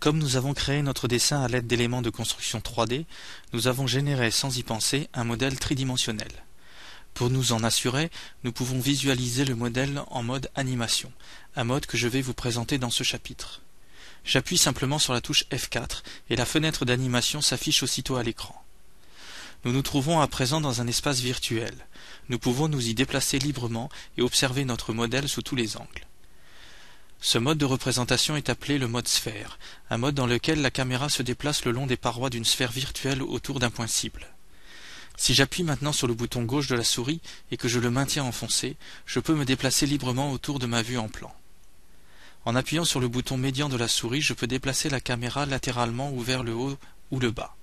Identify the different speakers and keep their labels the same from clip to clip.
Speaker 1: Comme nous avons créé notre dessin à l'aide d'éléments de construction 3D, nous avons généré sans y penser un modèle tridimensionnel. Pour nous en assurer, nous pouvons visualiser le modèle en mode animation, un mode que je vais vous présenter dans ce chapitre. J'appuie simplement sur la touche F4 et la fenêtre d'animation s'affiche aussitôt à l'écran. Nous nous trouvons à présent dans un espace virtuel. Nous pouvons nous y déplacer librement et observer notre modèle sous tous les angles. Ce mode de représentation est appelé le mode sphère, un mode dans lequel la caméra se déplace le long des parois d'une sphère virtuelle autour d'un point cible. Si j'appuie maintenant sur le bouton gauche de la souris et que je le maintiens enfoncé, je peux me déplacer librement autour de ma vue en plan. En appuyant sur le bouton médian de la souris, je peux déplacer la caméra latéralement ou vers le haut ou le bas.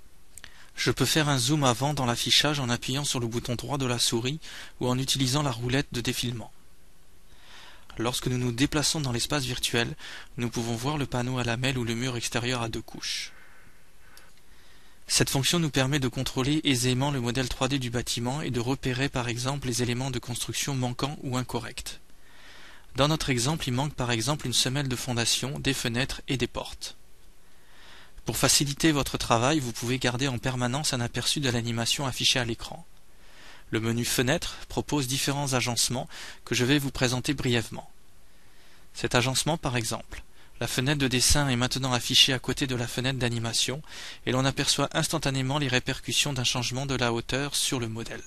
Speaker 1: Je peux faire un zoom avant dans l'affichage en appuyant sur le bouton droit de la souris ou en utilisant la roulette de défilement. Lorsque nous nous déplaçons dans l'espace virtuel, nous pouvons voir le panneau à lamelles ou le mur extérieur à 2 couches. Cette fonction nous permet de contrôler aisément le modèle 3D du bâtiment et de repérer par exemple les éléments de construction manquants ou incorrects. Dans notre exemple, il manque par exemple une semelle de fondation, des fenêtres et des portes. Pour faciliter votre travail, vous pouvez garder en permanence un aperçu de l'animation affichée à l'écran. Le menu Fenêtres propose différents agencements que je vais vous présenter brièvement. Cet agencement par exemple, la fenêtre de dessin est maintenant affichée à côté de la fenêtre d'animation et l'on aperçoit instantanément les répercussions d'un changement de la hauteur sur le modèle.